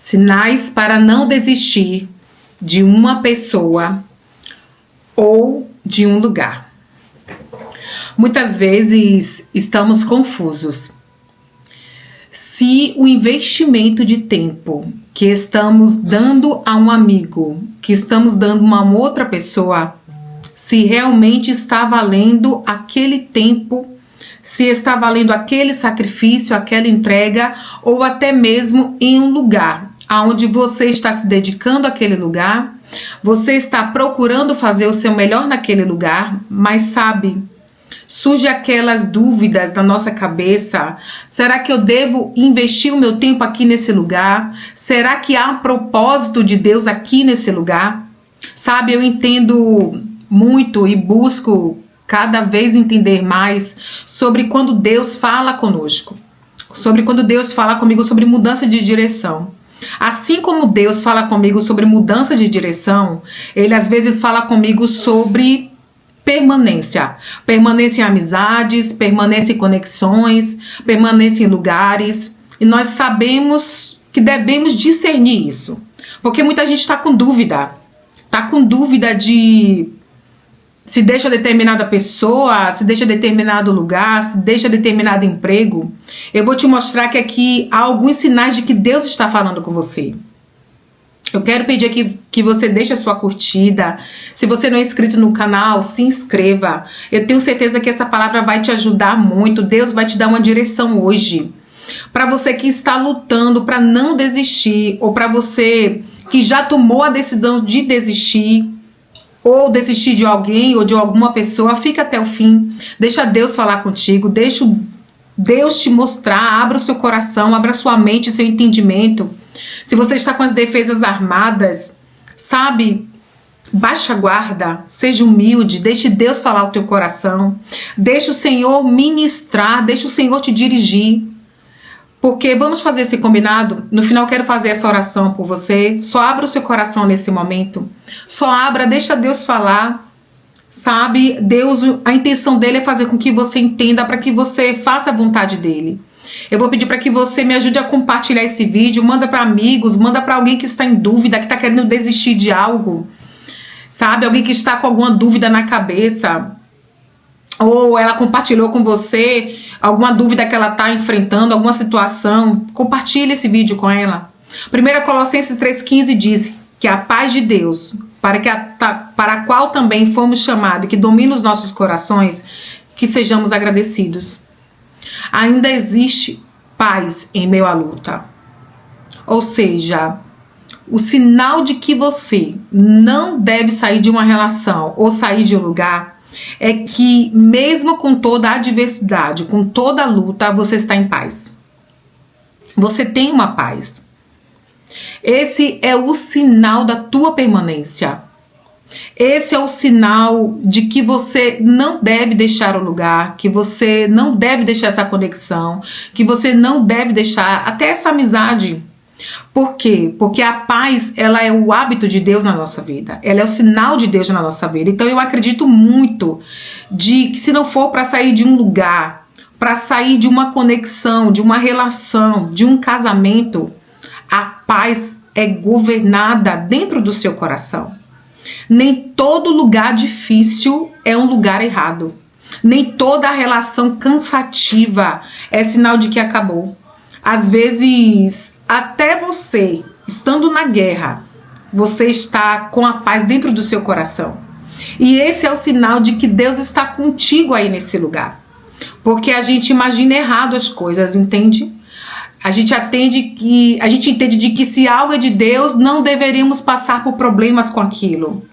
Sinais para não desistir de uma pessoa ou de um lugar. Muitas vezes estamos confusos. Se o investimento de tempo que estamos dando a um amigo, que estamos dando a uma outra pessoa, se realmente está valendo aquele tempo, se está valendo aquele sacrifício, aquela entrega, ou até mesmo em um lugar onde você está se dedicando àquele lugar, você está procurando fazer o seu melhor naquele lugar, mas sabe, surge aquelas dúvidas na nossa cabeça. Será que eu devo investir o meu tempo aqui nesse lugar? Será que há propósito de Deus aqui nesse lugar? Sabe, eu entendo muito e busco cada vez entender mais sobre quando Deus fala conosco, sobre quando Deus fala comigo sobre mudança de direção. Assim como Deus fala comigo sobre mudança de direção, Ele às vezes fala comigo sobre permanência. Permanência em amizades, permanência em conexões, permanência em lugares. E nós sabemos que devemos discernir isso. Porque muita gente está com dúvida. Está com dúvida de se deixa determinada pessoa, se deixa determinado lugar, se deixa determinado emprego. Eu vou te mostrar que aqui há alguns sinais de que Deus está falando com você. Eu quero pedir aqui que você deixe a sua curtida. Se você não é inscrito no canal, se inscreva. Eu tenho certeza que essa palavra vai te ajudar muito. Deus vai te dar uma direção hoje. Para você que está lutando para não desistir, ou para você que já tomou a decisão de desistir, ou desistir de alguém ou de alguma pessoa, fica até o fim. Deixa Deus falar contigo, deixa Deus te mostrar, abra o seu coração, abra sua mente, seu entendimento. Se você está com as defesas armadas, sabe, baixa a guarda, seja humilde, deixe Deus falar o teu coração, deixe o Senhor ministrar, deixe o Senhor te dirigir. Porque vamos fazer esse combinado. No final eu quero fazer essa oração por você. Só abra o seu coração nesse momento. Só abra, deixa Deus falar. Sabe, Deus, a intenção dele é fazer com que você entenda, para que você faça a vontade dele. Eu vou pedir para que você me ajude a compartilhar esse vídeo. Manda para amigos, manda para alguém que está em dúvida, que está querendo desistir de algo. Sabe, alguém que está com alguma dúvida na cabeça. Ou ela compartilhou com você alguma dúvida que ela está enfrentando, alguma situação. Compartilhe esse vídeo com ela. 1 Colossenses 3,15 diz que a paz de Deus, para a qual também fomos chamados, que domina os nossos corações, que sejamos agradecidos. Ainda existe paz em meio à luta. Ou seja, o sinal de que você não deve sair de uma relação ou sair de um lugar é que mesmo com toda a adversidade, com toda a luta, você está em paz. Você tem uma paz. Esse é o sinal da tua permanência. Esse é o sinal de que você não deve deixar o lugar, que você não deve deixar essa conexão, que você não deve deixar até essa amizade. Por quê? Porque a paz, ela é o hábito de Deus na nossa vida. Ela é o sinal de Deus na nossa vida. Então eu acredito muito de que se não for para sair de um lugar, para sair de uma conexão, de uma relação, de um casamento, a paz é governada dentro do seu coração. Nem todo lugar difícil é um lugar errado. Nem toda relação cansativa é sinal de que acabou. Às vezes, até você, estando na guerra, você está com a paz dentro do seu coração. E esse é o sinal de que Deus está contigo aí nesse lugar. Porque a gente imagina errado as coisas, entende? A gente entende de que se algo é de Deus, não deveríamos passar por problemas com aquilo.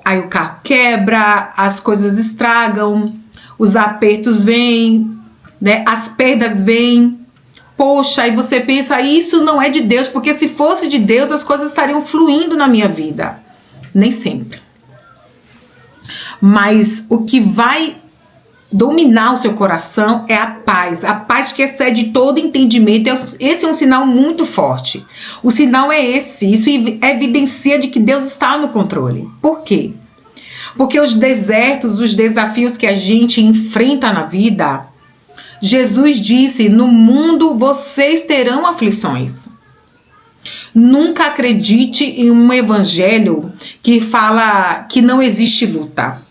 Aí o carro quebra, as coisas estragam, os apertos vêm, né? As perdas vêm. Poxa, aí você pensa, isso não é de Deus, porque se fosse de Deus, as coisas estariam fluindo na minha vida. Nem sempre. Mas o que vai dominar o seu coração é a paz que excede todo entendimento. Esse é um sinal muito forte. O sinal é esse, isso evidencia de que Deus está no controle. Por quê? Porque os desertos, os desafios que a gente enfrenta na vida, Jesus disse, no mundo vocês terão aflições. Nunca acredite em um evangelho que fala que não existe luta.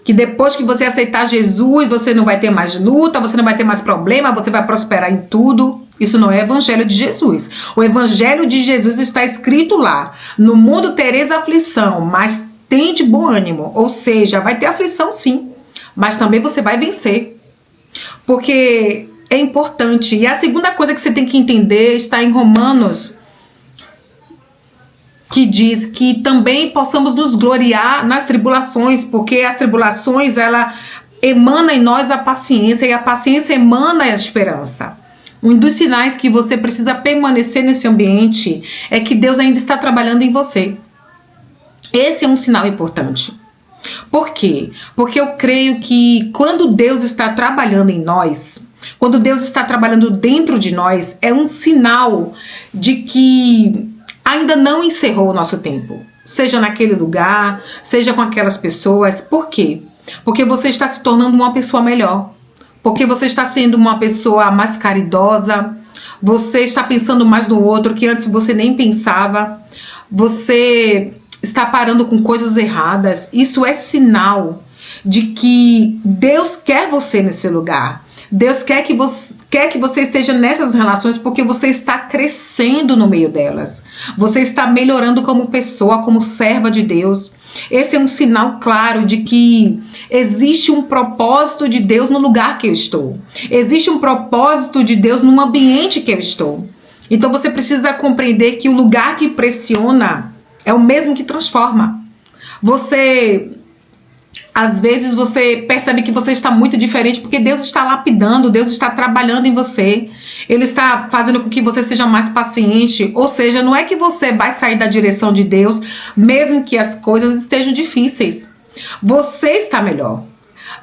Que depois que você aceitar Jesus, você não vai ter mais luta, você não vai ter mais problema, você vai prosperar em tudo. Isso não é evangelho de Jesus. O evangelho de Jesus está escrito lá. No mundo tereis aflição, mas tende bom ânimo. Ou seja, vai ter aflição sim, mas também você vai vencer. Porque é importante. E a segunda coisa que você tem que entender está em Romanos, que diz que também possamos nos gloriar nas tribulações, porque as tribulações, ela emana em nós a paciência, e a paciência emana a esperança. Um dos sinais que você precisa permanecer nesse ambiente é que Deus ainda está trabalhando em você. Esse é um sinal importante. Por quê? Porque eu creio que quando Deus está trabalhando em nós, quando Deus está trabalhando dentro de nós, é um sinal de que ainda não encerrou o nosso tempo. Seja naquele lugar, seja com aquelas pessoas. Por quê? Porque você está se tornando uma pessoa melhor. Porque você está sendo uma pessoa mais caridosa. Você está pensando mais no outro que antes você nem pensava. Você está parando com coisas erradas. Isso é sinal de que Deus quer você nesse lugar. Deus quer que você esteja nessas relações porque você está crescendo no meio delas. Você está melhorando como pessoa, como serva de Deus. Esse é um sinal claro de que existe um propósito de Deus no lugar que eu estou. Existe um propósito de Deus no ambiente que eu estou. Então você precisa compreender que o lugar que pressiona é o mesmo que transforma. Às vezes você percebe que você está muito diferente porque Deus está lapidando, Deus está trabalhando em você. Ele está fazendo com que você seja mais paciente. Ou seja, não é que você vai sair da direção de Deus, mesmo que as coisas estejam difíceis. Você está melhor.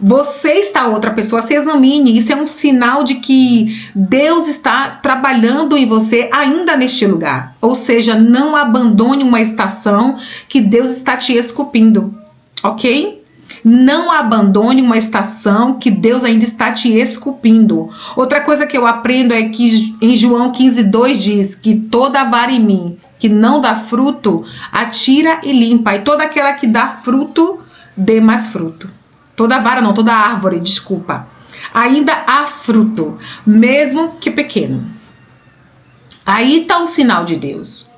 Você está outra pessoa. Se examine. Isso é um sinal de que Deus está trabalhando em você ainda neste lugar. Ou seja, não abandone uma estação que Deus está te esculpindo. Ok? Não abandone uma estação que Deus ainda está te esculpindo. Outra coisa que eu aprendo é que em João 15:2 diz que toda vara em mim que não dá fruto, atira e limpa. E toda aquela que dá fruto, dê mais fruto. Toda vara não, toda árvore, desculpa. Ainda há fruto, mesmo que pequeno. Aí está o sinal de Deus.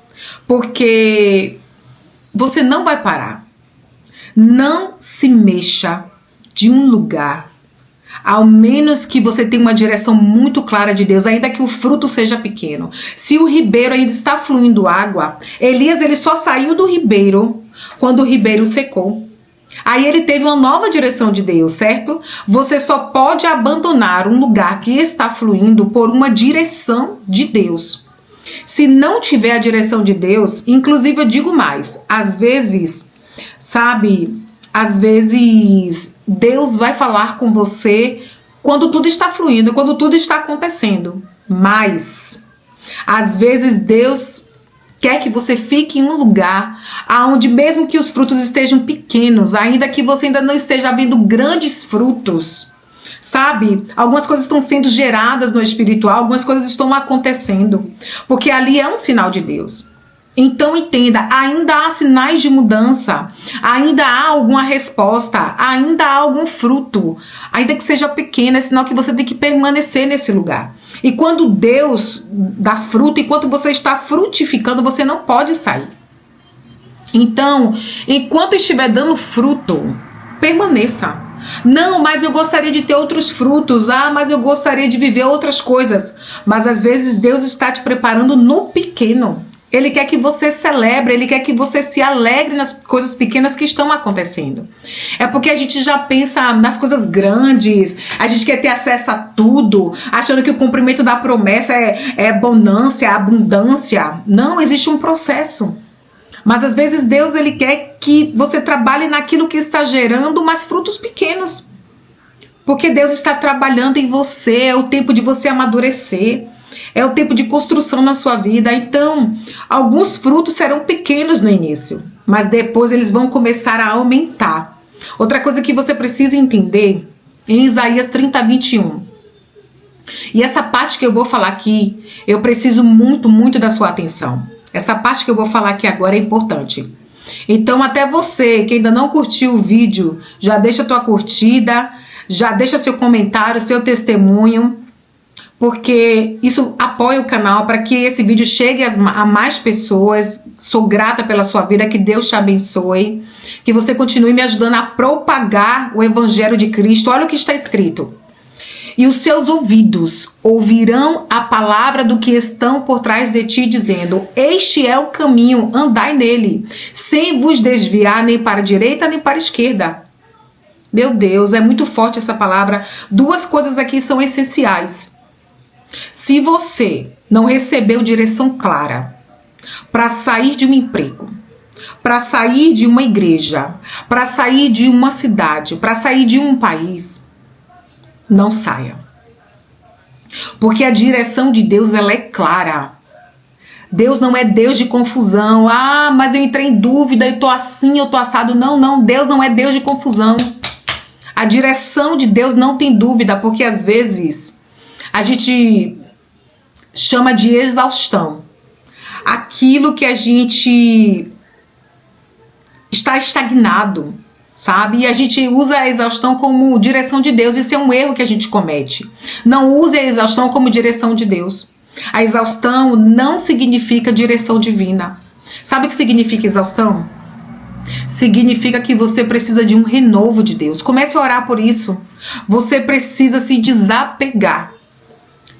Porque você não vai parar. Não se mexa de um lugar, ao menos que você tenha uma direção muito clara de Deus, ainda que o fruto seja pequeno. Se o ribeiro ainda está fluindo água, Elias ele só saiu do ribeiro quando o ribeiro secou. Aí ele teve uma nova direção de Deus, certo? Você só pode abandonar um lugar que está fluindo por uma direção de Deus. Se não tiver a direção de Deus, inclusive eu digo mais, às vezes Deus vai falar com você quando tudo está fluindo, quando tudo está acontecendo. Mas, às vezes, Deus quer que você fique em um lugar onde, mesmo que os frutos estejam pequenos, ainda que você ainda não esteja vendo grandes frutos, algumas coisas estão sendo geradas no espiritual, algumas coisas estão acontecendo, porque ali é um sinal de Deus. Então entenda, ainda há sinais de mudança, ainda há alguma resposta, ainda há algum fruto, ainda que seja pequeno, é sinal que você tem que permanecer nesse lugar. E quando Deus dá fruto, enquanto você está frutificando, você não pode sair. Então, enquanto estiver dando fruto, permaneça. Não, mas eu gostaria de ter outros frutos. Mas eu gostaria de viver outras coisas. Mas às vezes Deus está te preparando no pequeno. Ele quer que você celebre, ele quer que você se alegre nas coisas pequenas que estão acontecendo. É porque a gente já pensa nas coisas grandes, a gente quer ter acesso a tudo, achando que o cumprimento da promessa é bonança, é abundância. Não, existe um processo. Mas às vezes Deus ele quer que você trabalhe naquilo que está gerando mais frutos pequenos. Porque Deus está trabalhando em você, é o tempo de você amadurecer. É o tempo de construção na sua vida. Então, alguns frutos serão pequenos no início, mas depois eles vão começar a aumentar. Outra coisa que você precisa entender, em Isaías 30:21, E essa parte que eu vou falar aqui, eu preciso muito, muito da sua atenção. Essa parte que eu vou falar aqui agora é importante. Então, até você que ainda não curtiu o vídeo, já deixa a tua curtida, já deixa seu comentário, seu testemunho, porque isso apoia o canal para que esse vídeo chegue a mais pessoas. Sou grata pela sua vida, que Deus te abençoe, que você continue me ajudando a propagar o Evangelho de Cristo. Olha o que está escrito. E os seus ouvidos ouvirão a palavra do que estão por trás de ti, dizendo: este é o caminho, andai nele, sem vos desviar nem para a direita nem para a esquerda. Meu Deus, é muito forte essa palavra. Duas coisas aqui são essenciais. Se você não recebeu direção clara para sair de um emprego, para sair de uma igreja, para sair de uma cidade, para sair de um país, não saia. Porque a direção de Deus, ela é clara. Deus não é Deus de confusão. Ah, mas eu entrei em dúvida, eu tô assim, eu tô assado. Não, não, Deus não é Deus de confusão. A direção de Deus não tem dúvida, porque às vezes a gente chama de exaustão aquilo que a gente está estagnado, sabe? E a gente usa a exaustão como direção de Deus. Isso é um erro que a gente comete. Não use a exaustão como direção de Deus. A exaustão não significa direção divina. Sabe o que significa exaustão? Significa que você precisa de um renovo de Deus. Comece a orar por isso. Você precisa se desapegar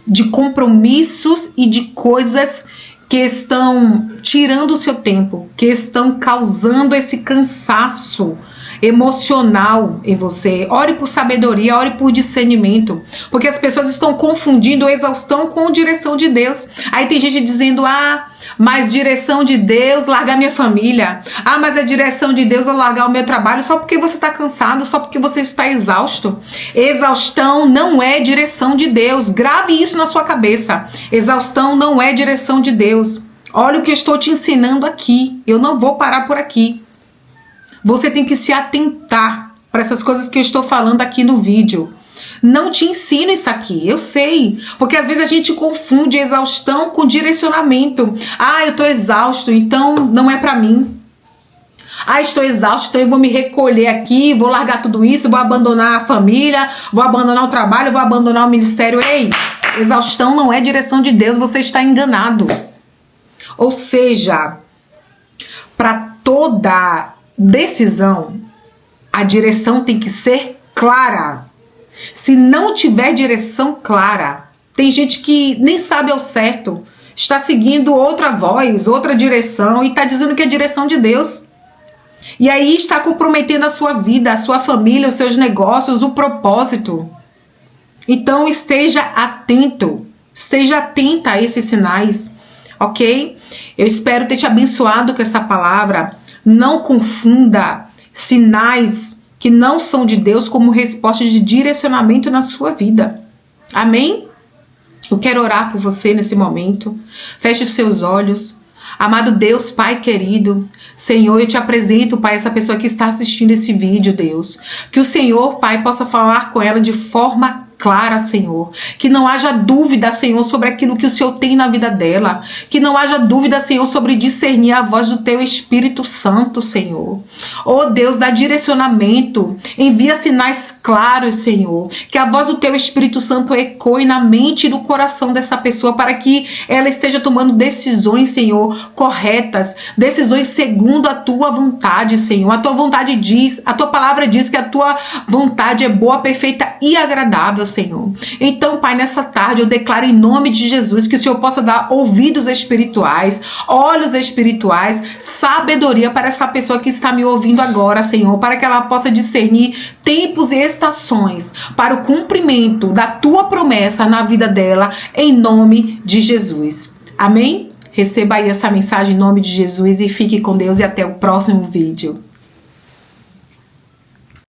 de compromissos e de coisas que estão tirando o seu tempo, que estão causando esse cansaço emocional em você. Ore por sabedoria, ore por discernimento, porque as pessoas estão confundindo exaustão com direção de Deus. Aí tem gente dizendo: ah, mas direção de Deus, largar minha família. Ah, mas a direção de Deus é largar o meu trabalho só porque você está cansado, só porque você está exausto. Exaustão não é direção de Deus. Grave isso na sua cabeça. Exaustão não é direção de Deus. Olha o que eu estou te ensinando aqui. Eu não vou parar por aqui. Você tem que se atentar para essas coisas que eu estou falando aqui no vídeo. Não te ensino isso aqui, eu sei. Porque às vezes a gente confunde exaustão com direcionamento. Ah, eu estou exausto, então não é para mim. Ah, estou exausto, então eu vou me recolher aqui, vou largar tudo isso, vou abandonar a família, vou abandonar o trabalho, vou abandonar o ministério. Ei, exaustão não é direção de Deus, você está enganado. Ou seja, para toda decisão, a direção tem que ser clara. Se não tiver direção clara, tem gente que nem sabe ao certo, está seguindo outra voz, outra direção e está dizendo que é direção de Deus. E aí está comprometendo a sua vida, a sua família, os seus negócios, o propósito. Então esteja atento, esteja atenta a esses sinais, ok? Eu espero ter te abençoado com essa palavra. Não confunda sinais que não são de Deus como resposta de direcionamento na sua vida. Amém? Eu quero orar por você nesse momento. Feche os seus olhos. Amado Deus, Pai querido, Senhor, eu te apresento, Pai, essa pessoa que está assistindo esse vídeo, Deus. Que o Senhor, Pai, possa falar com ela de forma clara, Senhor. Que não haja dúvida, Senhor, sobre aquilo que o Senhor tem na vida dela. Que não haja dúvida, Senhor, sobre discernir a voz do Teu Espírito Santo, Senhor. Oh Deus, dá direcionamento. Envia sinais claros, Senhor. Que a voz do Teu Espírito Santo ecoe na mente e no coração dessa pessoa para que ela esteja tomando decisões, Senhor, corretas. Decisões segundo a Tua vontade, Senhor. A Tua vontade diz, a Tua palavra diz que a Tua vontade é boa, perfeita e agradável, Senhor. Então, Pai, nessa tarde eu declaro em nome de Jesus que o Senhor possa dar ouvidos espirituais, olhos espirituais, sabedoria para essa pessoa que está me ouvindo agora, Senhor, para que ela possa discernir tempos e estações para o cumprimento da Tua promessa na vida dela, em nome de Jesus. Amém? Receba aí essa mensagem em nome de Jesus e fique com Deus e até o próximo vídeo.